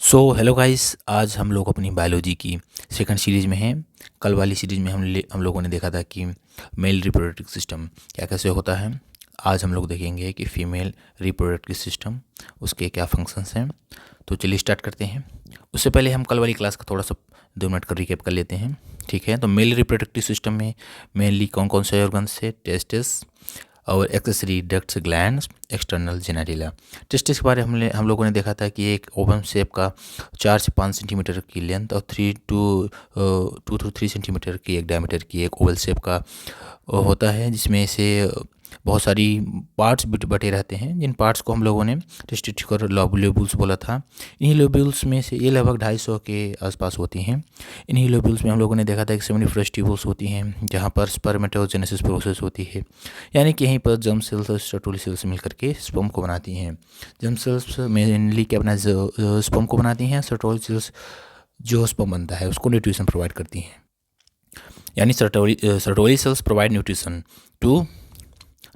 Hello guys, आज हम लोग अपनी बायोलॉजी की सेकंड सीरीज में हैं। कल वाली सीरीज में हम लोगों ने देखा था कि मेल रिप्रोडक्टिव सिस्टम क्या कैसे होता है। आज हम लोग देखेंगे कि फीमेल रिप्रोडक्टिव सिस्टम उसके क्या फंक्शंस हैं। तो चलिए स्टार्ट करते हैं। उससे पहले हम कल वाली क्लास का थोड़ा सा 2 मिनट का रिकैप कर लेते हैं। ठीक है, तो मेल रिप्रोडक्टिव सिस्टम में मेनली कौन कौन से ऑर्गन्स है? टेस्टिस और accessory ducts, glands, external genitalia. Testis के बारे में हम लोगों ने देखा था कि एक ओवम शेप का 4 से 5 सेंटीमीटर की लेंथ और 2 to 3 सेंटीमीटर की एक डायमीटर की एक ओवल शेप का होता है, जिसमें से बहुत सारी पार्ट्स बटे रहते हैं, जिन पार्ट्स को हम लोगों ने टेस्टिकुलर लोब्यूल्स बोला था। इन्हीं लोब्यूल्स में से ये लगभग 250 के आसपास होती हैं। इन्हीं लोब्यूल्स में हम लोगों ने देखा था कि सेमिनिफरस ट्यूब्यूल्स होती हैं, जहाँ पर स्पर्मेटोजेनेसिस प्रोसेस होती है, यानी कि यहीं पर जर्म सेल्स और स्टर्टोली सेल्स मिलकर के स्पर्म को बनाती हैं। जर्म सेल्स मेनली क्या बना स्पर्म को बनाती हैं, स्टर्टोली सेल्स जो स्पर्म बनता है उसको न्यूट्रिशन प्रोवाइड करती हैं, यानी Sertoli cells provide nutrition to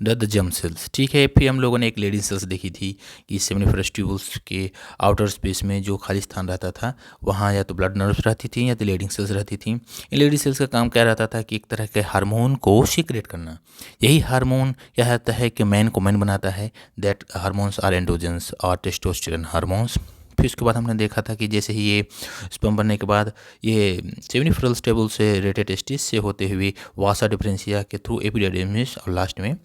the germ cells. ठीक है, फिर हम लोगों ने एक लेडी सेल्स देखी थी कि सेमिनिफरस ट्यूब्यूल्स के आउटर स्पेस में जो खाली स्थान रहता था, वहाँ या तो ब्लड नर्व्स रहती थी या तो लीडिंग सेल्स रहती थी। इन लेडी सेल्स का काम क्या रहता था कि एक तरह के हार्मोन को सीक्रेट करना। यही हार्मोन क्या रहता है कि मैन को मैन बनाता है। दैट हार्मोन्स आर एंड्रोजन्स और टेस्टोस्टेरोन हार्मोन्स। फिर उसके बाद हमने देखा था कि जैसे ही ये स्पर्म बनने के बाद ये सेमिनिफरल स्टेबल से रेटेटेस्टिस से होते हुए वासा डिफरेंशिया के थ्रू एपिडिडर्मिस और लास्ट में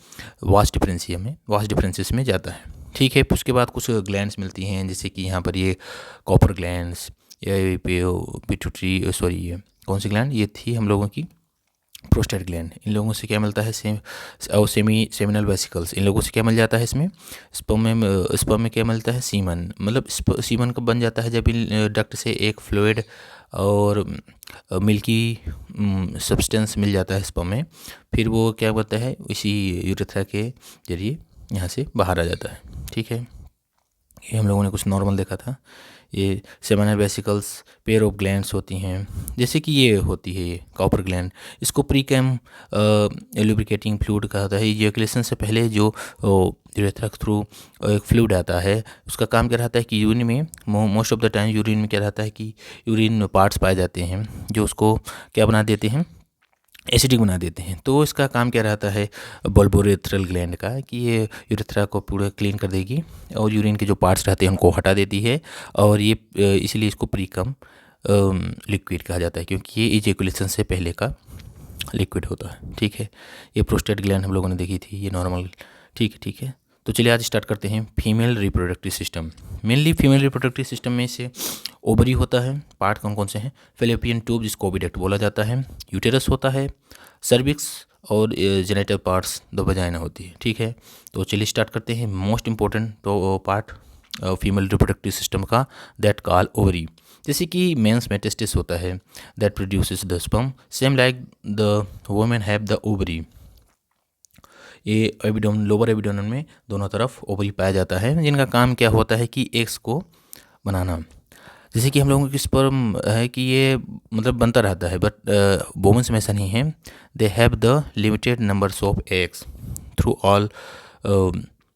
वास डिफरेंसिस में जाता है। ठीक है, फिर उसके बाद कुछ ग्लैंड्स मिलती हैं, जैसे कि यहाँ पर ये कॉपर ग्लैंड्स, ये पिट्यूटरी, सॉरी ये कौन सी ग्लैंड ये थी हम लोगों की? Prostate gland. इन लोगों से क्या मिलता है? Seminal vesicles. इन लोगों से क्या मिल जाता है? इसमें स्पर्म में क्या मिलता है? सीमन। मतलब सीमन कब बन जाता है? जब इन डक्ट से एक फ्लूइड और मिल्की सब्सटेंस मिल जाता है स्पर्म में, फिर वो क्या करता है? इसी यूरेथ्रा के जरिए यहाँ से बाहर आ जाता है। ठीक है, ये हम लोगों ने कुछ नॉर्मल देखा था। ये seminal vesicles pair of glands होती हैं, जैसे कि ये होती है ये कॉपर ग्लैंड। इसको प्रीकैम लुब्रिकेटिंग फ्लूइड कहा जाता है। इजैकुलेशन से पहले जो यूरेथ्रा के थ्रू एक फ्लूइड आता है, उसका काम क्या रहता है कि यूरिन में most of the time urine में क्या रहता है कि यूरिन पार्ट्स पाए जाते हैं जो उसको क्या बना देते हैं? एसिडिक बना देते हैं। तो इसका काम क्या रहता है बल्बोरेथ्रल ग्लैंड का कि ये यूरेथ्रा को पूरा क्लीन कर देगी और यूरिन के जो पार्ट्स रहते हैं उनको हटा देती है। और ये इसलिए इसको प्रीकम लिक्विड कहा जाता है, क्योंकि ये इजैकुलेशन से पहले का लिक्विड होता है। ठीक है, ये प्रोस्टेट ग्लैंड हम लोगों ने देखी थी, ये नॉर्मल। ठीक है, तो चलिए आज स्टार्ट करते हैं female reproductive system. Mainly female reproductive system में से ओवरी होता है। पार्ट कौन कौन से हैं? फेलोपियन ट्यूब, जिसको ओविडक्ट बोला जाता है। यूटेरस होता है, सर्विक्स और जेनिटल पार्ट्स द वजाइना होती है। ठीक है, तो चलिए स्टार्ट करते हैं मोस्ट इंपॉर्टेंट तो पार्ट फीमेल रिप्रोडक्टिव सिस्टम का, दैट कॉल ओवरी। जैसे कि मेंस में टेस्टिस होता है, that produces the sperm, same like the women have the ovary. ये एबिडोमिन, लोअर एबिडोमिन में दोनों तरफ ओवरी पाया जाता है, जिनका काम क्या होता है कि एग्स को बनाना। जैसे कि हम लोगों की स्पर्म है कि ये मतलब बनता रहता है, बट वुमेन्स में ऐसा नहीं है। They have the limited numbers of eggs through all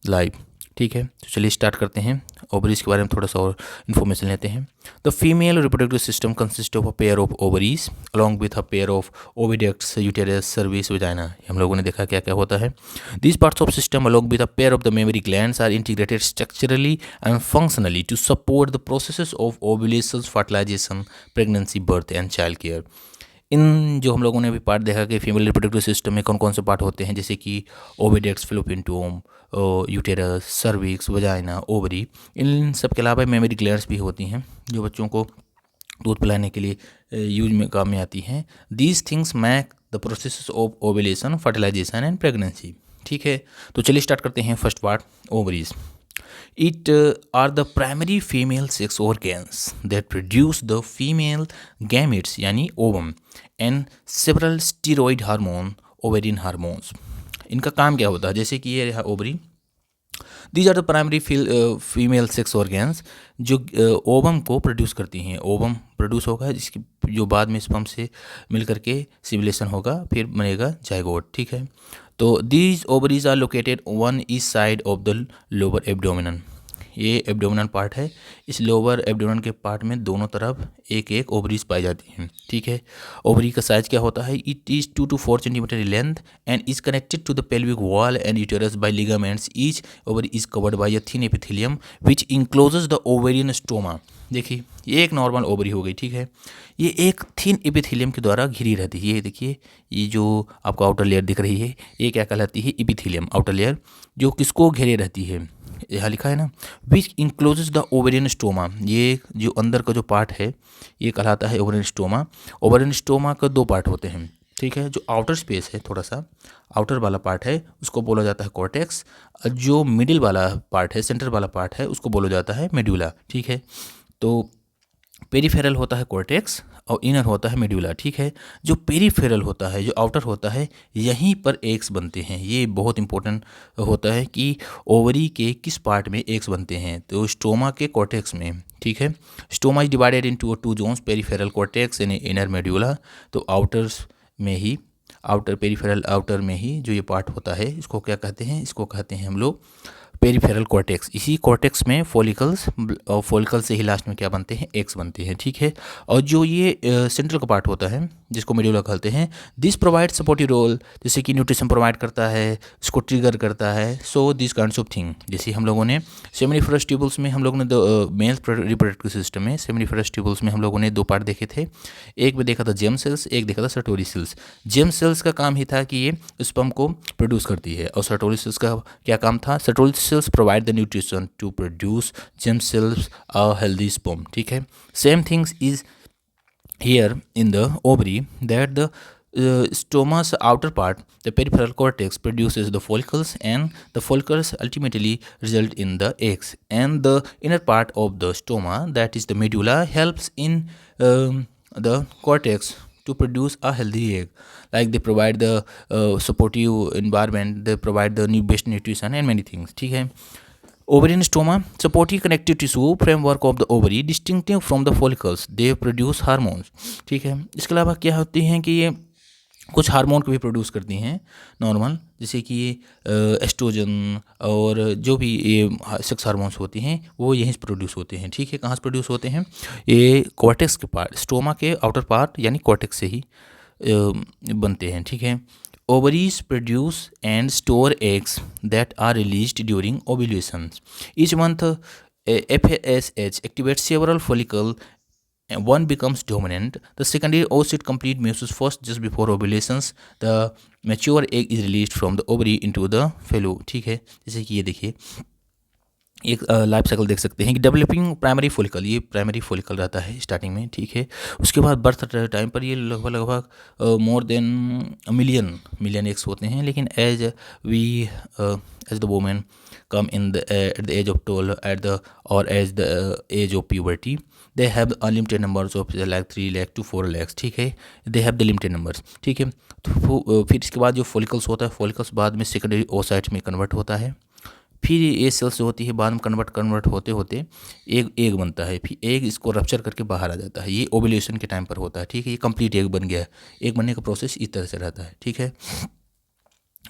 life. ठीक है, तो चलिए स्टार्ट करते हैं। ओवरीज के बारे में थोड़ा सा और इन्फॉर्मेशन लेते हैं। The female reproductive system consist of a pair of ovaries along with a pair of oviducts, uterus, cervix, vagina. हम लोगों ने देखा क्या क्या होता है। These parts of system along with a pair of the mammary glands are integrated structurally and functionally to support the processes of ovulation, fertilisation, pregnancy, birth and child care. इन जो हम लोगों ने अभी पार्ट देखा कि फीमेल रिप्रोडक्टिव सिस्टम में कौन कौन से पार्ट होते हैं, जैसे कि oviducts, Fallopian tube, uterus, cervix, vagina, ovary. इन सब के अलावा मेमरी ग्लैंड्स भी होती हैं जो बच्चों को दूध पिलाने के लिए यूज में काम में आती हैं। These things make the process of ovulation, fertilization and pregnancy. ठीक है, तो चलिए स्टार्ट करते हैं first part, ovaries. It are the primary female sex organs that produce the female gametes यानी ovum and several steroid hormone, ovarian hormones। इनका काम क्या होता है? जैसे कि ये रहा ovary, these are the primary female sex organs जो ओवम को प्रोड्यूस करती हैं। ओवम प्रोड्यूस होगा जिसकी जो बाद में स्पर्म से मिल करके सिमुलेशन होगा, फिर बनेगा जाइगोट। ठीक है, तो these ovaries are located on each side of the lower abdomen. ये एब्डोमिनल पार्ट है। इस लोअर एब्डोमिनल के पार्ट में दोनों तरफ एक एक ओवरीज पाई जाती हैं, ठीक है। ओवरी का साइज क्या होता है, it is 2 to 4 centimetre in length and is connected to the pelvic wall and uterus by ligaments. Each ovary is covered by a thin epithelium which encloses the ovarian stoma. देखिए ये एक normal ovary हो गई, ठीक है। ये एक thin epithelium के द्वारा घिरी रहती है। ये देखिए ये जो आपको आउटर लेयर दिख रही है ये क्या कहलाती है, एपिथेलियम आउटर लेयर, जो किसको घेरे रहती है, यहाँ लिखा है ना, विच इंक्लोजेस द ओवेरियन स्टोमा। ये जो अंदर का जो पार्ट है ये कहलाता है ओवेरियन स्टोमा। ओवेरियन स्टोमा का दो पार्ट होते हैं, ठीक है। जो आउटर स्पेस है, थोड़ा सा आउटर वाला पार्ट है, उसको बोला जाता है कॉर्टेक्स। जो मिडिल वाला पार्ट है, सेंटर वाला पार्ट है, उसको बोला जाता है मेड्यूला, ठीक है। तो पेरीफेरल होता है कॉर्टेक्स और इनर होता है मेड्यूला, ठीक है। जो पेरीफेरल होता है, जो आउटर होता है, यहीं पर एग्स बनते हैं। ये बहुत इंपॉर्टेंट होता है कि ओवरी के किस पार्ट में एग्स बनते हैं, तो स्टोमा के कॉर्टेक्स में, ठीक है। Stroma is divided into two zones, peripheral cortex and inner medulla. तो आउटर्स में ही, आउटर पेरीफेरल आउटर में ही जो ये पार्ट होता है, इसको क्या कहते हैं, इसको कहते हैं हम लोग पेरीफेरल कॉर्टेक्स। इसी कॉर्टेक्स में फॉलिकल्स, और फॉलिकल से ही लास्ट में क्या बनते हैं, एग्स बनते हैं, ठीक है। और जो ये सेंट्रल का पार्ट होता है जिसको मेड्यूला कहते हैं, दिस प्रोवाइड सपोर्टिव रोल, जैसे कि न्यूट्रिशन प्रोवाइड करता है, इसको ट्रिगर करता है। So this kinds of thing, जैसे हम लोगों ने सेमिनिफरस ट्यूबल्स में, हम लोगों ने मेल रिप्रोडक्टिव सिस्टम में सेमिनिफरस ट्यूबल्स में हम लोगों ने दो पार्ट देखे थे। एक में देखा था जेम सेल्स, एक देखा था सर्टोरी सेल्स। जेम सेल्स का काम ही था कि ये स्पर्म को प्रोड्यूस करती है, और सर्टोरी सेल्स का क्या काम था, सर्टोरी cells provide the nutrition to produce germ cells a healthy sperm, ठीक है। same things is here in the ovary, that the stoma's outer part, the peripheral cortex, produces the follicles, and the follicles ultimately result in the eggs, and the inner part of the stoma, that is the medulla, helps in the cortex to produce a healthy egg. Like they provide the supportive environment, they provide the best nutrition and many things, ठीक है। Ovarian stoma, supportive connective tissue framework of the ovary, distinctive from the follicles, they produce hormones, ठीक है। इसके अलावा क्या होती हैं कि ये कुछ हार्मोन को भी प्रोड्यूस करती हैं नॉर्मल, जैसे कि ये एस्ट्रोजन और जो भी ये सेक्स हार्मोन्स होती हैं वो यहीं से प्रोड्यूस होते हैं, ठीक है। कहाँ से प्रोड्यूस होते हैं, ये कॉर्टेक्स के पार्ट, स्टोमा के आउटर पार्ट यानी कॉर्टेक्स से ही बनते हैं, ठीक है। Ovaries produce and store eggs that are released during ovulation. Each month FSH activates several follicle, and one becomes dominant. The secondary oocyte complete meiosis first just before ovulations. The mature egg is released from the ovary into the fallow, ठीक है। जैसे कि ये देखिए एक life cycle देख सकते हैं कि डेवलपिंग प्राइमरी फॉलिकल, ये प्राइमरी फॉलिकल रहता है स्टार्टिंग में, ठीक है। उसके बाद बर्थ टाइम पर ये लगभग मोर देन मिलियन एग्स होते हैं, लेकिन as the women come in the at the age of 12 at the और age the age of puberty, they have unlimited numbers of like 3 lakh to 4 lakh, ठीक है। They have the limited numbers, ठीक है। तो फिर इसके बाद जो फॉलिकल्स होता है, फॉलिकल्स बाद में सेकेंडरी ओसाइट्स में कन्वर्ट होता है। फिर ये सेल्स जो होती है बाद में कन्वर्ट होते होते एग बनता है। फिर एग इसको रप्चर करके बाहर आ जाता है, ये ओव्यूलेशन के टाइम पर होता है, ठीक है। ये कंप्लीट एग बन गया है। एग बनने का प्रोसेस इस तरह से रहता है, ठीक है।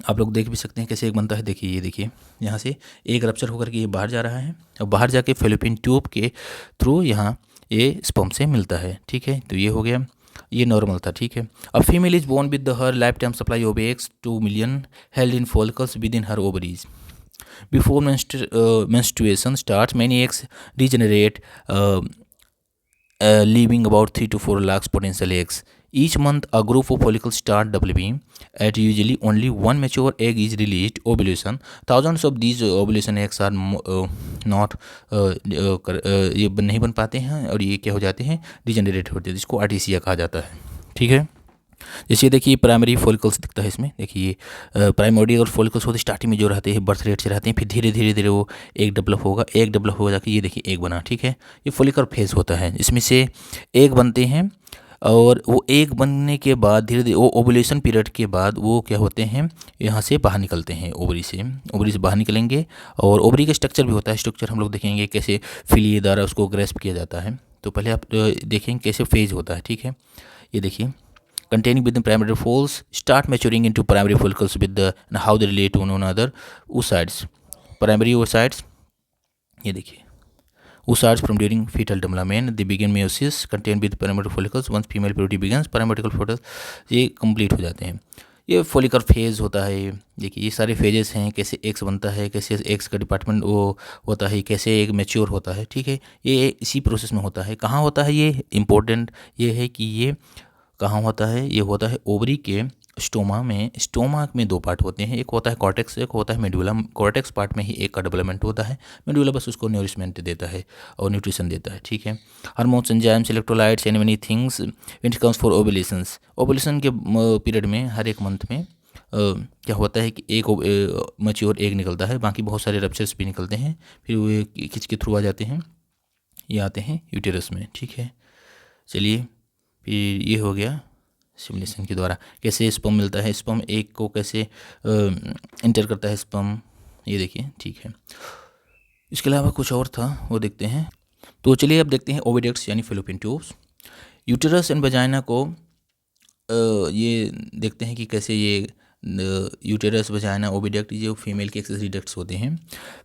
आप लोग देख भी सकते हैं कैसे एग बनता है। देखिए ये देखिए यहाँ से एग रप्चर होकर के ये बाहर जा रहा है, और बाहर जाके फेलोपियन ट्यूब के थ्रू यहाँ ये स्पर्म से मिलता है, ठीक है। तो ये हो गया, ये नॉर्मल था, ठीक है। A female is born with her life time supply of eggs 2 million held in follicles within her ovaries. Before menstruation starts, many eggs regenerate, leaving about 3 to 4 lakhs potential eggs. Each month, a group of follicles start developing. At usually, only one mature egg is released. Ovulation. Thousands of these ovulation eggs are not ये नहीं बन पाते हैं, और ये क्या हो जाते हैं, डिजेनरेट होते हैं, जिसको आर्टिसिया कहा जाता है, ठीक है। जैसे देखिए प्राइमरी फॉलिकल्स दिखता है इसमें, देखिए प्राइमोडियल फॉलिकल्स होते स्टार्टिंग में जो रहते हैं बर्थ रेट से रहते हैं, फिर धीरे धीरे वो एक डेवलप हो जाके ये देखिए एक बना, ठीक है। ये फॉलिकल फेज होता है, इसमें से एक बनते हैं, और वो एक बनने के बाद धीरे धीरे वो ओवुलेशन पीरियड के बाद वो क्या होते हैं, यहाँ से बाहर निकलते हैं, ओवरी से बाहर निकलेंगे। और ओवरी का स्ट्रक्चर भी होता है, स्ट्रक्चर हम लोग देखेंगे कैसे फिली द्वारा उसको ग्रेस्प किया जाता है। तो पहले आप देखेंगे कैसे फेज होता है, ठीक है। ये देखिए containing within primary folds start maturing into primary follicles with the and how they relate to one another. Oocytes, primary oocytes ये देखिए, who starts from during fetal development, they begin meiosis contained with paramecical follicles. Once female puberty begins, paramecical follicles ये complete हो जाते हैं। ये follicle phase होता है। देखिए, ये सारे फेजेस हैं, कैसे एग्स बनता है, कैसे एग्स का डिपार्टमेंट वो होता है, कैसे एग मैच्योर होता है। ठीक है, ये इसी प्रोसेस में होता है। कहाँ होता है ये इम्पोर्टेंट ये है कि ये कहाँ होता है, ये होता है ओवरी के स्टोमा में। स्टोमा में दो पार्ट होते हैं, एक होता है कॉर्टेक्स, एक होता है मेडुला। कॉर्टेक्स पार्ट में ही एक का डेवलपमेंट होता है, मेडुला बस उसको नरिशमेंट देता है और न्यूट्रिशन देता है। ठीक है, hormones, enzymes, electrolytes and many things when it comes for ovulations. Ovulation के पीरियड में हर एक मंथ में क्या होता है कि एक मैच्योर एग निकलता है, बाकी बहुत सारे रप्चर्स भी निकलते हैं, फिर वे किसके थ्रू आ जाते हैं, ये आते हैं यूटेरस में। ठीक है, चलिए, फिर ये हो गया सिमुलेशन के द्वारा कैसे स्पर्म मिलता है, स्पर्म एग को कैसे इंटर करता है स्पर्म, ये देखिए। ठीक है, इसके अलावा कुछ और था वो देखते हैं। तो चलिए अब देखते हैं ओविडक्ट्स यानी fallopian tubes. Uterus and vagina को ये देखते हैं कि कैसे ये यूटेरस, वजाइना, ओविडक्ट जो फीमेल के एक्सेसरी डक्ट्स होते हैं।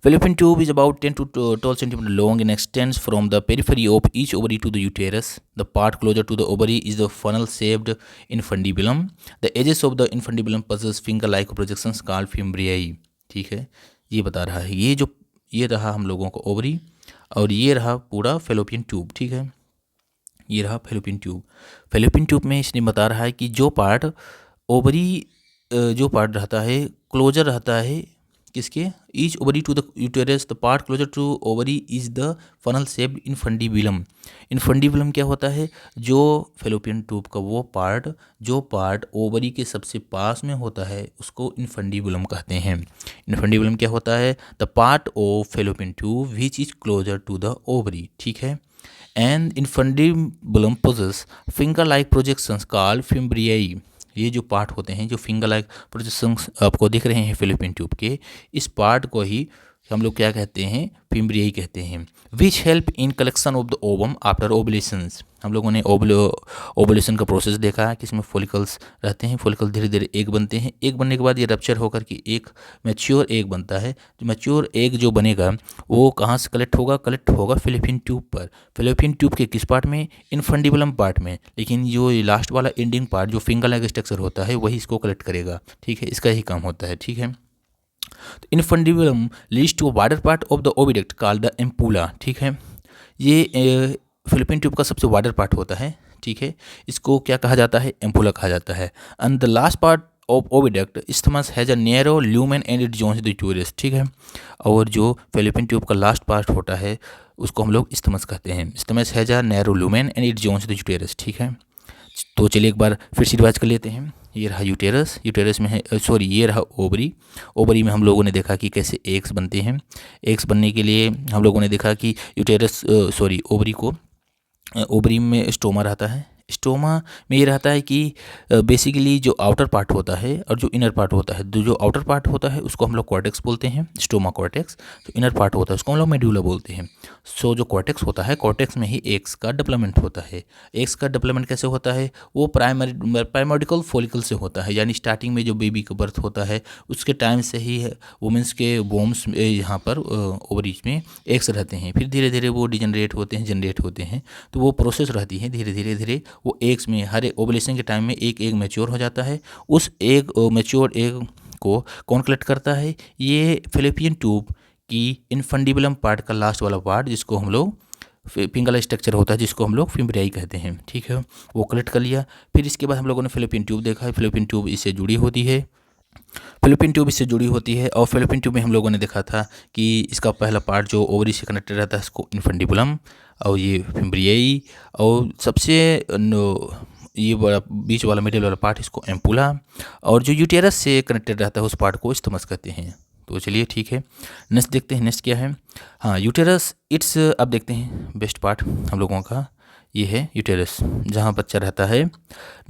Fallopian tube is about 10 to 12 centimeter long and extends from the periphery of each ovary to the uterus. The part closer to the ovary is the funnel-shaped infundibulum. The edges of the infundibulum possess finger-like projections called fimbriae. ठीक है, ये बता रहा है, ये रहा हम लोगों को ओवरी और ये रहा पूरा फैलोपियन ट्यूब। ठीक है, ये रहा फैलोपियन ट्यूब। फैलोपियन ट्यूब में इसने बता रहा है कि जो पार्ट ओवरी जो पार्ट रहता है क्लोजर रहता है किसके, each ovary to the uterus, the part closer to ovary is the funnel shaped infundibulum. Infundibulum क्या होता है, जो फैलोपियन ट्यूब का वो पार्ट जो पार्ट ओवरी के सबसे पास में होता है उसको इनफंडिबुलम कहते हैं। इनफंडिबुलम क्या होता है, the part of Fallopian tube which is closer to the ovary. ठीक है, and infundibulum possesses finger like projections called fimbriae. ये जो पार्ट होते हैं, जो फिंगर लाइक प्रोजेक्शंस आपको दिख रहे हैं फैलोपियन ट्यूब के, इस पार्ट को ही हम लोग क्या कहते हैं, फिम्ब्रियाई कहते हैं। Which help in collection of the ovum after ovulations. हम लोगों ने ओवुलेशन का प्रोसेस देखा है कि इसमें फॉलिकल्स रहते हैं, फॉलिकल धीरे धीरे एग बनते हैं, एग बनने के बाद ये रप्चर होकर के एक मैच्योर एग बनता है। जो मैच्योर एग जो बनेगा वो कहाँ से कलेक्ट होगा फैलोपियन ट्यूब पर। फैलोपियन ट्यूब के किस पार्ट में, इनफंडिबुलम पार्ट में, लेकिन जो लास्ट वाला एंडिंग पार्ट जो फिंगर लाइक स्ट्रक्चर होता है वही इसको कलेक्ट करेगा। ठीक है, इसका ही काम होता है। ठीक है, तो infundibulum leads to wider part of the oviduct called the ampulla. ठीक है, ये फैलोपियन ट्यूब का सबसे वाइडर पार्ट होता है। ठीक है, इसको क्या कहा जाता है, एम्पूला कहा जाता है। And the last part of oviduct isthmus has a narrow lumen and it joins the uterus. ठीक है, और जो फैलोपियन ट्यूब का लास्ट पार्ट होता है उसको हम लोग इस्थमस कहते हैं। Isthmus has a narrow lumen and it joins the uterus. ठीक है, तो चलिए एक बार फिर से रिवाइज कर लेते हैं। ये रहा यूटेरस, यूटेरस में है ये रहा ओवरी। ओवरी में हम लोगों ने देखा कि कैसे एग्स बनते हैं। एग्स बनने के लिए हम लोगों ने देखा कि ओवरी में स्टोमा रहता है। स्टोमा में ये रहता है कि बेसिकली जो आउटर पार्ट होता है और जो इनर पार्ट होता है, जो आउटर पार्ट होता है उसको हम लोग कॉर्टेक्स बोलते हैं, स्टोमा कॉर्टेक्स। जो इनर पार्ट होता है उसको हम लोग मेड्यूला बोलते हैं। सो जो कॉर्टेक्स होता है, कॉर्टेक्स में ही एग्स का डेवलपमेंट होता है। एग्स का डेवलपमेंट कैसे होता है, वो प्राइमर्डिकल फॉलिकल से होता है, यानी स्टार्टिंग में जो बेबी का बर्थ होता है उसके टाइम से ही वुमेंस के वोम्स यहाँ पर ओवरीज में एग्स रहते हैं। फिर धीरे धीरे वो जनरेट होते हैं, तो वो प्रोसेस रहती है। धीरे धीरे वो एग्स में हर एक ओवुलेशन के टाइम में एक एग मैच्योर हो जाता है। उस एग मैच्योर एग को कौन कलेक्ट करता है, ये फैलोपियन ट्यूब की इनफंडिबुलम पार्ट का लास्ट वाला पार्ट, जिसको हम लोग फिंगर स्ट्रक्चर होता है, जिसको हम लोग फिम्ब्रियाई कहते हैं। ठीक है, वो कलेक्ट कर लिया। फिर इसके बाद हम लोगों ने फैलोपियन ट्यूब देखा है। फैलोपियन ट्यूब इससे जुड़ी होती है, और फैलोपियन ट्यूब में हम लोगों ने देखा था कि इसका पहला पार्ट जो ओवरी से कनेक्टेड रहता है इसको इनफंडिबुलम, और ये फिम्ब्रियाई, और सबसे ये बड़ा बीच वाला मिडिल वाला पार्ट इसको एम्पूला, और जो यूटेरस से कनेक्टेड रहता है उस पार्ट को इस्थमस कहते हैं। तो चलिए ठीक है, नेक्स्ट देखते हैं, नेक्स्ट क्या है। हाँ, यूटेरस इट्स, अब देखते हैं बेस्ट पार्ट हम लोगों का, ये है यूटेरस, जहाँ बच्चा रहता है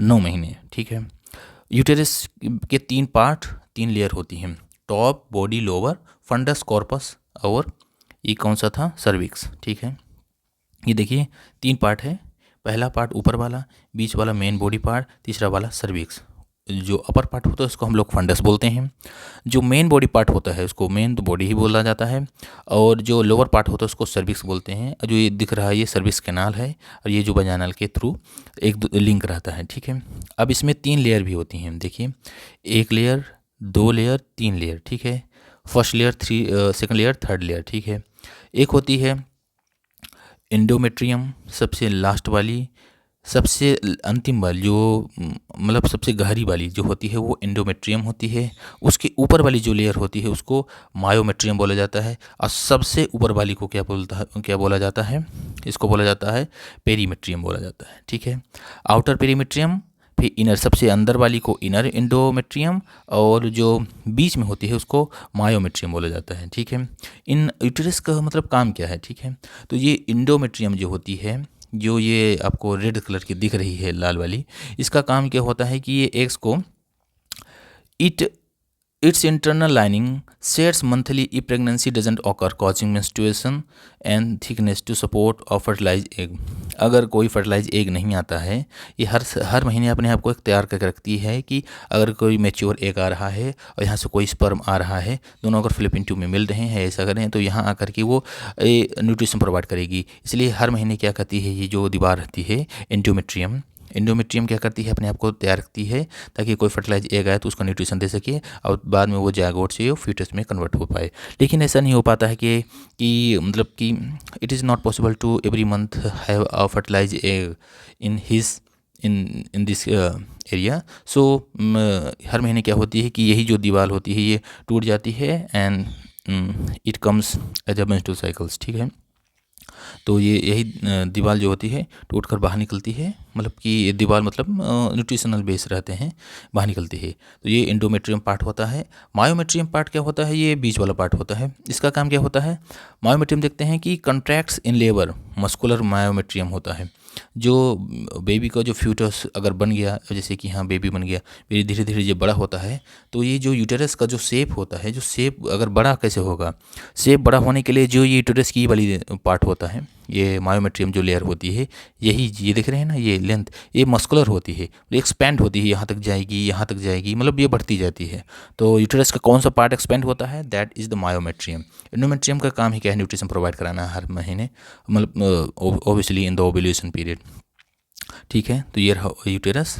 9 महीने। ठीक है, यूटेरस के 3 लेयर होती हैं, top, body, lower, fundus, corpus, और ये कौन सा था, सर्विक्स। ठीक है, ये देखिए 3 पार्ट है। पहला पार्ट ऊपर वाला, बीच वाला मेन बॉडी पार्ट, तीसरा वाला सर्विक्स। जो अपर पार्ट होता है उसको हम लोग फंडस बोलते हैं। जो मेन बॉडी पार्ट होता है उसको मेन तो बॉडी ही बोला जाता है, और जो लोअर पार्ट होता है उसको सर्विक्स बोलते हैं। जो ये दिख रहा है ये सर्विक्स कैनाल है, और ये जो वजाइनल के थ्रू एक लिंक रहता है, ठीक है। अब इसमें 3 लेयर भी होती हैं, देखिए 1 लेयर, 2 लेयर, 3 लेयर, ठीक है। First layer, second layer, third layer, ठीक है। एक होती है एंडोमेट्रियम, सबसे लास्ट वाली, सबसे अंतिम वाली जो मतलब सबसे गहरी वाली जो होती है वो एंडोमेट्रियम होती है। उसके ऊपर वाली जो लेयर होती है उसको मायोमेट्रियम बोला जाता है, और सबसे ऊपर वाली को क्या बोला जाता है, इसको बोला जाता है पेरीमेट्रियम बोला जाता है, ठीक है। आउटर पेरीमेट्रियम, फिर इनर सबसे अंदर वाली को इनर एंडोमेट्रियम, और जो बीच में होती है उसको मायोमेट्रियम बोला जाता है, ठीक है। इन यूटेरस का मतलब काम क्या है, ठीक है। तो ये एंडोमेट्रियम जो होती है, जो ये आपको रेड कलर की दिख रही है लाल वाली, इसका काम क्या होता है कि ये एग्स को it's internal lining shades monthly if pregnancy doesn't occur causing menstruation and thickness to support or fertilize egg। अगर कोई फर्टिलाइज एग नहीं आता है, ये हर महीने अपने आप को एक तैयार करके रखती है कि अगर कोई मैच्योर एग आ रहा है और यहाँ से कोई स्पर्म आ रहा है, दोनों अगर फिलिपिन ट्यूब में मिल रहे हैं, ऐसा करें तो यहाँ आकर के वो न्यूट्रिशन प्रोवाइड करेगी। इसलिए हर महीने क्या करती है, ये जो दीवार रहती है एंडोमेट्रियम क्या करती है, अपने आप को तैयार रखती है ताकि कोई फर्टिलाइज एग आए तो उसको न्यूट्रिशन दे सके और बाद में वो जायगोट से फीटस में कन्वर्ट हो पाए। लेकिन ऐसा नहीं हो पाता है कि मतलब कि it is not possible to every month have a fertilise egg in this area. So हर महीने क्या होती है कि यही जो दीवार होती है ये टूट जाती है and it comes as a menstrual cycles, ठीक है। तो ये यही दीवार जो होती है टूट कर बाहर निकलती है, मतलब कि ये दीवार मतलब न्यूट्रिशनल बेस रहते हैं, बाहर निकलती है। तो ये एंडोमेट्रियम पार्ट होता है। मायोमेट्रियम पार्ट क्या होता है, ये बीच वाला पार्ट होता है। इसका काम क्या होता है, मायोमेट्रियम देखते हैं कि कंट्रैक्ट्स इन लेबर, मस्कुलर मायोमेट्रियम होता है। जो बेबी का जो फ्यूटस अगर बन गया, जैसे कि हाँ बेबी बन गया, फिर धीरे धीरे जब बड़ा होता है तो ये जो यूटेरस का जो शेप होता है, जो शेप अगर बड़ा कैसे होगा, शेप बड़ा होने के लिए जो ये यूटेरस की वाली पार्ट होता है, ये मायोमेट्रियम जो लेयर होती है, यही ये देख रहे हैं ना, ये लेंथ ये मस्कुलर होती है, एक्सपेंड होती है, यहाँ तक जाएगी, मतलब ये बढ़ती जाती है। तो यूटेरस का कौन सा पार्ट एक्सपेंड होता है, that is the myometrium. Endometrium का काम ही क्या है, न्यूट्रिशन प्रोवाइड कराना हर महीने, मतलब obviously in the ovulation period, ठीक है। तो ये रहा यूटेरस।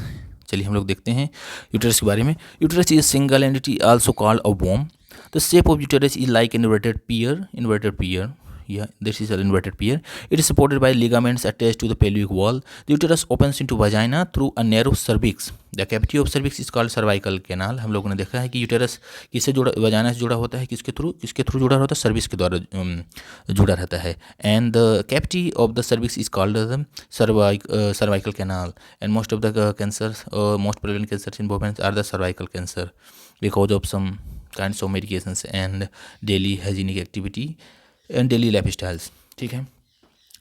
चलिए हम लोग देखते हैं यूटेरस के बारे में। Uterus is single entity also called a womb. The shape of uterus is like inverted pear. Yeah, this is an inverted pier. It is supported by ligaments attached to the pelvic wall. The uterus opens into vagina through a narrow cervix. The cavity of cervix is called cervical canal. हम लोगों ने देखा है कि uterus किससे जुड़ा, vagina से जुड़ा होता है, किसके थ्रू जुड़ा होता है, सर्विक्स के द्वारा जुड़ा रहता है। And the cavity of the cervix is called the cervical canal. And most of the cancers, most prevalent cancers in women are the cervical cancer because of some kinds of medications and daily hygienic activity and daily life styles, ठीक है।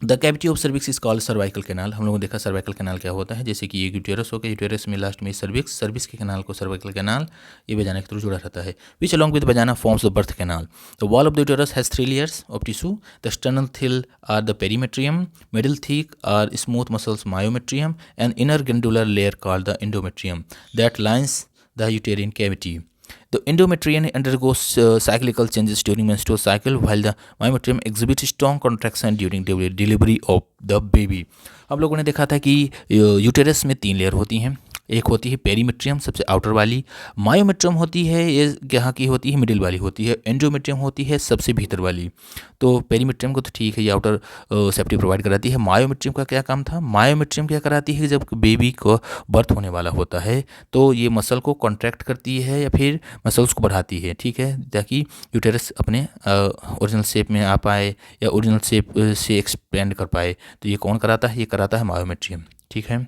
The cavity of cervix is called cervical canal. हम लोगों ने देखा cervical canal क्या होता है, जैसे कि ये यूटेरस हो गया, यूटेरस में लास्ट में सर्विक्स के कैनाल को सर्वाइकल कैनाल ये वजाना के थ्रू जुड़ा रहता है, which along with vagina forms the birth canal. The wall of the uterus has 3 layers of tissue. The external thin are the perimetrium, middle thick are smooth muscles myometrium, and inner glandular layer called the endometrium that lines the uterine cavity. The endometrium undergoes cyclical changes during menstrual cycle, while the myometrium exhibits strong contraction during delivery of the baby. हम लोगों ने देखा था कि uterus में 3 layer होती हैं। एक होती है पेरीमेट्रियम, सबसे आउटर वाली। मायोमेट्रियम होती है, ये यहाँ की होती है, मिडिल वाली होती है। एंडोमेट्रियम होती है सबसे भीतर वाली। तो पेरीमेट्रियम को तो ठीक है, ये आउटर सेफ्टी प्रोवाइड कराती है। मायोमेट्रियम का क्या काम था, मायोमेट्रियम क्या कराती है, जब बेबी को बर्थ होने वाला होता है तो ये मसल को कॉन्ट्रैक्ट करती है या फिर मसल्स को बढ़ाती है, ठीक है, ताकि यूटेरस अपने ओरिजिनल शेप में आ पाए या ओरिजिनल शेप से एक्सपेंड कर पाए। तो ये कौन कराता है, ये कराता है मायोमेट्रियम, ठीक है।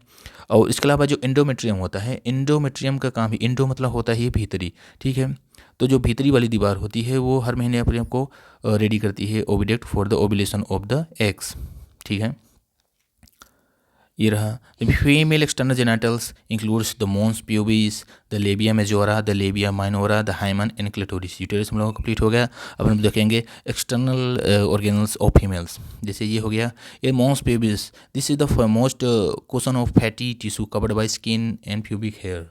और इसके अलावा जो एंडोमेट्रियम होता है, एंडोमेट्रियम का काम ही, एंडो मतलब होता है ये भीतरी, ठीक है। तो जो भीतरी वाली दीवार होती है वो हर महीने अपने आप को रेडी करती है oviduct for the ovulation of the eggs, ठीक है। ये रहा। The female external genitals includes the mons pubis, the labia majora, the labia minora, the hymen and clitoris. Uterus हम लोगों का कंप्लीट हो गया। अब हम देखेंगे एक्सटर्नल ऑर्गेनल्स ऑफ फीमेल्स। जैसे ये हो गया, ये mons pubis, this is the most cushion of fatty tissue covered by skin and pubic hair.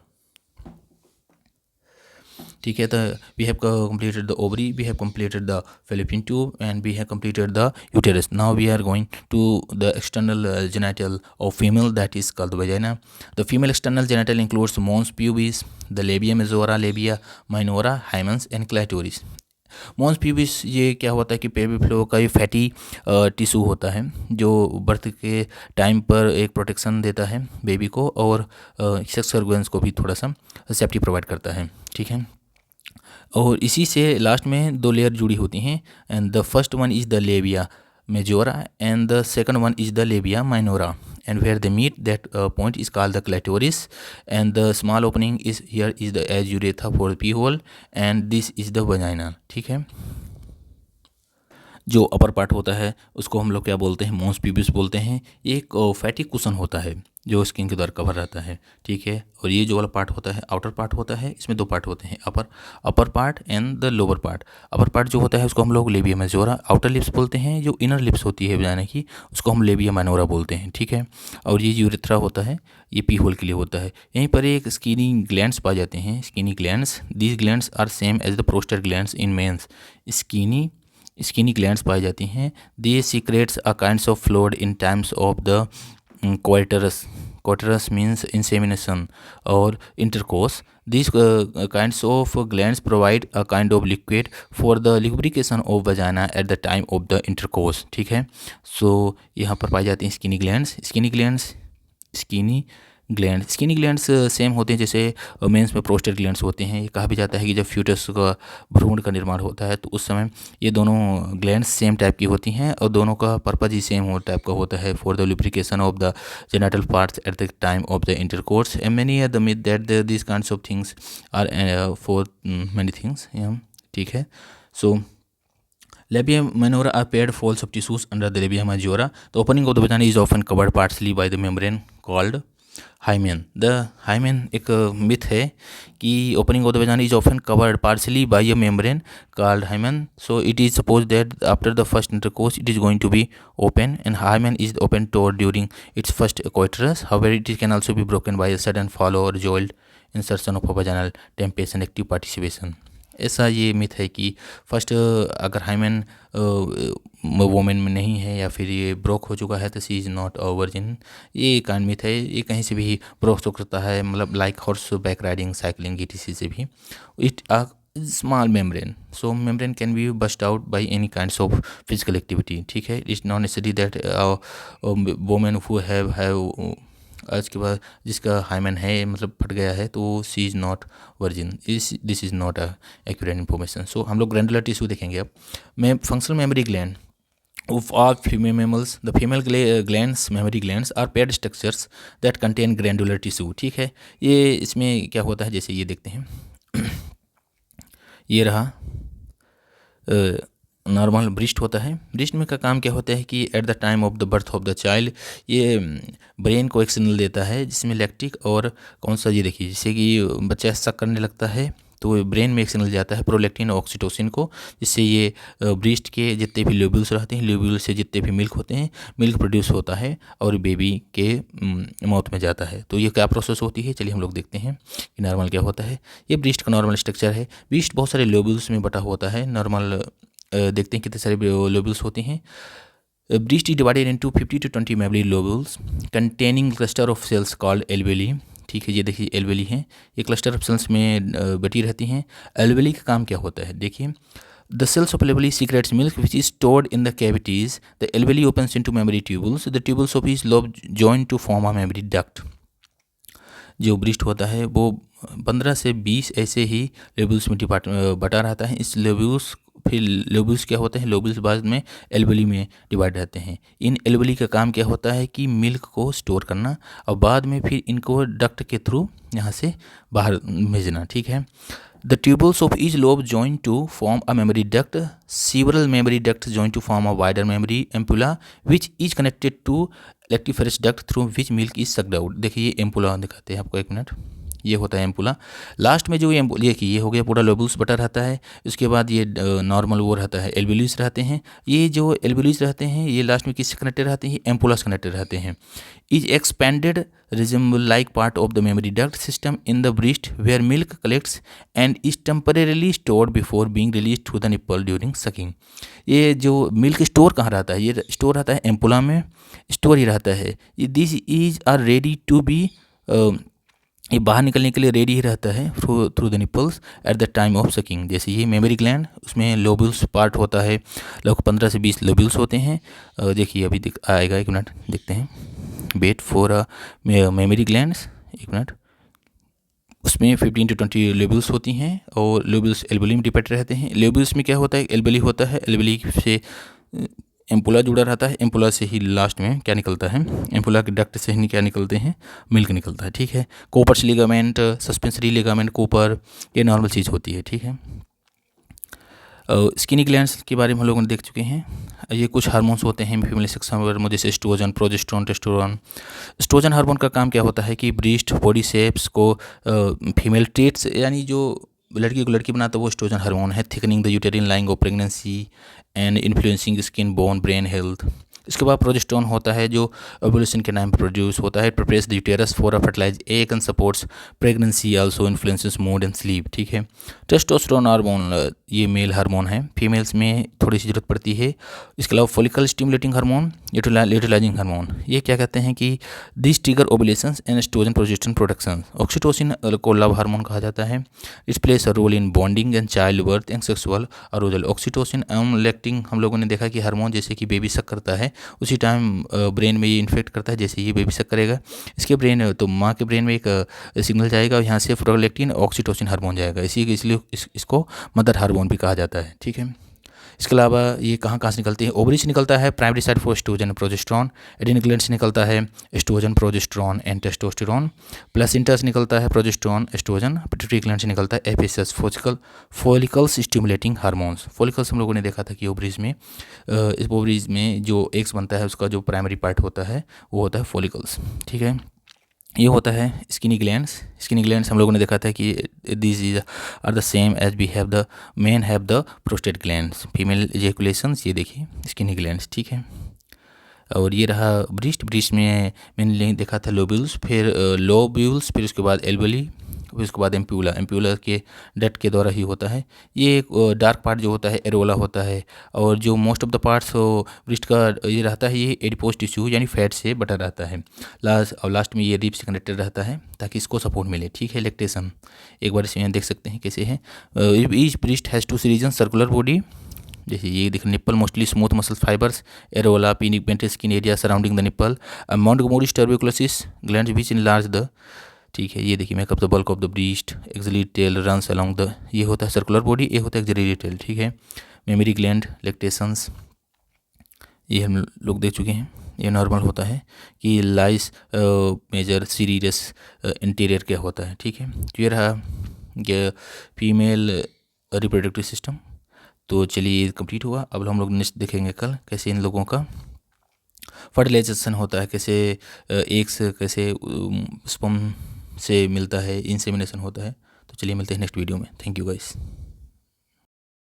ठीक है। तो we have completed the ovary, we have completed the fallopian tube, and we have completed the uterus. Now we are going to the external genital of female, that is called the vagina. The female external genital includes mons pubis, the labia majora, labia minora, hymens and clitoris. Mons pubis ये क्या होता है कि pelvic floor का ये fatty tissue होता है जो बर्थ के टाइम पर एक प्रोटेक्शन देता है बेबी को, और सेक्स ऑर्गन्स को भी थोड़ा सा सेफ्टी प्रोवाइड करता है। ठीक है, और इसी से लास्ट में दो लेयर जुड़ी होती हैं, and the first one is the labia majora and the second one is the labia minora, and where they meet that point is called the clitoris, and the small opening is here is the as urethra for the pee hole, and this is the vagina। ठीक है, जो upper part होता है उसको हम लोग क्या बोलते हैं, मॉन्स प्यूबिस बोलते हैं। ये एक फैटी कुशन होता है जो स्किन के द्वारा कवर रहता है। ठीक है, और ये जो वाला पार्ट होता है आउटर पार्ट होता है, इसमें दो पार्ट होते हैं, upper part and the lower part. Upper part जो होता है उसको हम लोग लेबिया मेजोरा आउटर लिप्स बोलते हैं, जो इनर लिप्स होती है वजाना की उसको हम लेबिया माइनोरा बोलते हैं। ठीक है, और ये यूरेथ्रा होता है ये पी होल के लिए होता है। यहीं पर एक स्किनी ग्लैंड्स पाए जाते हैं, Skene glands. These glands are same as the prostate glands in mens. Skene glands पाई जाती हैं। They secretes a kinds of fluid in times of the coitus means insemination और intercourse. These kinds of glands provide a kind of liquid for the lubrication of vagina at the time of the intercourse। ठीक है, सो यहाँ पर पाई जाती हैं Skene glands same होते हैं जैसे मेंस में प्रोस्टेट ग्लैंड्स होते हैं। ये कहा भी जाता है कि जब फ्यूटस का भ्रूण का निर्माण होता है तो उस समय ये दोनों ग्लैंड्स सेम टाइप की होती हैं और दोनों का पर्पज ही सेम टाइप का होता है, for the lubrication of the genital parts at the time of the intercourse. And many are the myth that this kinds of things are for many things. ठीक है, so labia minora are paired folds of tissues under the labia majora. The opening of the vagina is often covered partially by the membrane called hymen। The hymen एक myth है कि opening of the vagina is often covered partially by a membrane called hymen, so it is supposed that after the first intercourse it is going to be open, and hymen is open toward during its first coitus। However, it can also be broken by a sudden fall or joint insertion of a vaginal temptation and active participation। ऐसा ये myth है कि first अगर hymen women में नहीं है या फिर ये ब्रोक हो चुका है तो she is not a virgin. ये एक मिथ है, ये कहीं से भी ब्रोक हो सकता है, मतलब like horseback riding, cycling, etc से भी। It a small membrane, so membrane can be bust out by any kinds of physical activity. ठीक है, it's not necessary that women who have आज के बाद जिसका हाइमेन है मतलब फट गया है तो she is not virgin. This is not a accurate information. So हम लोग ग्लैंडुलर टिश्यू देखेंगे अब। Functional mammary gland of all female mammals, the female glands, mammary glands are paired structures that contain granular tissue। ठीक है, ये इसमें क्या होता है जैसे ये देखते हैं ये रहा नॉर्मल ब्रिस्ट होता है। ब्रिस्ट में का काम क्या होता है कि eight the time of the birth of the child ये ब्रेन को एक सिग्नल देता है जिसमें लैक्टिक और कौन सा, ये देखिए जैसे कि बच्चा शक करने लगता है तो ब्रेन में एक सिग्नल जाता है प्रोलैक्टिन और ऑक्सीटोसिन को, जिससे ये ब्रिस्ट के जितने भी लोब्यूल्स रहते हैं, लोब्यूल से जितने भी मिल्क होते हैं, मिल्क प्रोड्यूस होता है और बेबी के माउथ में जाता है। तो ये क्या प्रोसेस होती है, चलिए हम लोग देखते हैं कि नॉर्मल क्या होता है। ये ब्रिस्ट का नॉर्मल स्ट्रक्चर है। ब्रिस्ट बहुत सारे लोब्यूल्स में बटा होता है। नॉर्मल देखते हैं कितने सारे लोब्यूल्स होते हैं। Breast is divided into 50 to 20 memory lobules containing cluster of cells called alveoli. ठीक है, ये देखिए एल्वेली हैं, ये क्लस्टर ऑफ सेल्स में बटी रहती हैं। एल्वेली का काम क्या होता है, देखिए the cells of alveoli secrets milk which is stored in the cavities. The alveoli opens into mammary tubules, the tubules of each lobe join to form a mammary duct. जो ब्रिस्ट होता है वो 15 से 20 ऐसे ही लोब्यूल्स में बटा रहता है। इस लोब्यूल्स फिर लोब्यूल्स क्या होते हैं, लोब्यूल्स बाद में एल्वेली में डिवाइड रहते हैं। इन एल्वेली का काम क्या होता है कि मिल्क को स्टोर करना और बाद में फिर इनको डक्ट के थ्रू यहाँ से बाहर भेजना। ठीक है, the tubules of each lobe join to form a mammary duct. Several mammary duct join to form a wider mammary ampulla which is connected to lactiferous duct through which milk is sucked out. देखिए ये ampulla दिखाते हैं आपको, एक minute, ये होता है ampulla. Last में जो ये हो गया पूरा लोब्यूल्स बटा रहता है। उसके बाद ये नॉर्मल वो रहता है, एल्वेओलिस रहते हैं। ये जो एल्वेओलिस रहते हैं ये लास्ट में किससे कनेक्टेड रहते हैं, एम्पुला से कनेक्टेड रहते हैं। Is expanded resemble like part of the memory duct system in the breast where milk collects and is temporarily stored before being released through the nipple during sucking। ये जो milk store कहाँ रहता है, ये store रहता है ampulla में, store ही रहता है। This is are ready to be, ये बाहर निकलने के लिए रेडी ही रहता है through the nipples at the time of sucking. जैसे ये मेमोरी ग्लैंड, उसमें लोब्यूल्स पार्ट होता है, लगभग 15 से 20 लोब्यूल्स होते हैं। देखिए अभी आएगा, एक मिनट देखते हैं। वेट फॉर मेमोरी ग्लैंड्स, एक मिनट। उसमें 15 to 20 लोब्यूल्स होती हैं और लोब्यूल्स एल्वेओली में डिपेंड रहते हैं। लोब्यूल्स में क्या होता है, एल्वेओली होता है, एल्वेओली से एम्पुला जुड़ा रहता है, एम्पुला से ही लास्ट में क्या निकलता है, एम्पुला के डक्ट से ही क्या निकलते हैं, मिल्क निकलता है। ठीक है, कोपर्स लिगामेंट, सस्पेंसरी लिगामेंट, कोपर, ये नॉर्मल चीज़ होती है। ठीक है, स्किनी ग्लैंड्स के बारे में हम लोगों ने देख चुके हैं। ये कुछ हार्मोन्स होते हैं फीमेल सेक्स हार्मोन, जैसे estrogen, progesterone, testosterone. Estrogen hormone का काम क्या होता है कि ब्रेस्ट बॉडी शेप्स को फीमेल ट्रेट्स, यानी जो लड़की को लड़की बनाता है वो एस्ट्रोजन हार्मोन है। Thickening the uterine lining of pregnancy and influencing skin, bone, brain health. इसके बाद प्रोजेस्टेरोन होता है जो ओव्यूलेशन के टाइम प्रोड्यूस होता है। Prepares the uterus for a fertilise egg and supports pregnancy, also influences mood and sleep. ठीक है, टेस्टोस्टेरोन हार्मोन ये मेल हार्मोन है, फीमेल्स में थोड़ी सी जरूरत पड़ती है। इसके अलावा follicle stimulating hormone, utilizing hormone, ये क्या कहते हैं कि this trigger ovulations and estrogen progesterone production. Oxytocin को लव हार्मोन कहा जाता है। It plays a role in bonding and child birth and sexual अरोजल। Oxytocin लेक्टिंग हम लोगों ने देखा कि हार्मोन जैसे कि बेबी सक करता है उसी टाइम ब्रेन में ये इन्फेक्ट करता है, जैसे ये बेबी सक करेगा इसके ब्रेन, तो माँ के ब्रेन में एक सिग्नल जाएगा, यहाँ से प्रोलैक्टिन ऑक्सीटोसिन हार्मोन जाएगा, इसलिए इसको मदर हार्मोन भी कहा जाता है। ठीक है, इसके अलावा ये कहाँ से निकलते हैं, ओवरी से निकलता है primary site for estrogen progesterone. Adrenal gland से निकलता है estrogen, progesterone and testosterone. Placenta से निकलता है प्रोजेस्टेरोन, एस्ट्रोजन। पिट्यूटरी ग्लैंड से निकलता है FSS, follicles stimulating hormones. Follicles हम लोगों ने देखा था कि ओवरीज में, इस ओवरीज में जो एग्स बनता है उसका जो प्राइमरी पार्ट होता है वो होता है फॉलिकल्स। ठीक है, ये होता है स्किनी ग्लैंड्स। स्किनी ग्लैंड्स हम लोगों ने देखा था कि this is are the same age we have the men have the prostate glands, female ejaculations. ये देखिए स्किनी ग्लैंड्स। ठीक है, और ये रहा ब्रीस्ट में मैंने देखा था लोब्यूल्स, फिर लोब्यूल्स, फिर उसके बाद एल्वेओली, फिर उसके बाद एम्प्यूला के डक्ट के द्वारा ही होता है। ये एक डार्क पार्ट जो होता है एरोला होता है, और जो most of the parts breast का ये रहता है ये एडिपोज टिश्यू यानी फैट से बटा रहता है। लास्ट में ये रिब से कनेक्टेड रहता है ताकि इसको सपोर्ट मिले। ठीक है, लैक्टेशन एक बार इसमें देख सकते हैं कैसे है। Each breast has 2 region, circular body, जैसे ये देख nipple mostly smooth muscle fibres, areola, pigmented skin area surrounding the nipple, Montgomery tuberculosis gland which enlarge the. ठीक है, ये देखिए make up the bulk of the breast, axillary tail runs along the, ये होता है सर्कुलर बॉडी, ये होता है एक्सिलरी टेल। ठीक है, मेमोरी ग्लैंड, लैक्टेशंस, ये हम लोग देख चुके हैं। ये नॉर्मल होता है कि लाइस मेजर सीरीरस इंटीरियर क्या होता है। ठीक है, तो ये रहा फीमेल रिप्रोडक्टिव सिस्टम। तो चलिए ये कंप्लीट हुआ। अब हम लोग नेक्स्ट देखेंगे कल कैसे इन लोगों का फर्टिलाइजेशन होता है, कैसे एग्स कैसे स्पर्म से मिलता है, इंसेमिनेशन होता है। तो चलिए मिलते हैं नेक्स्ट वीडियो में। Thank you guys.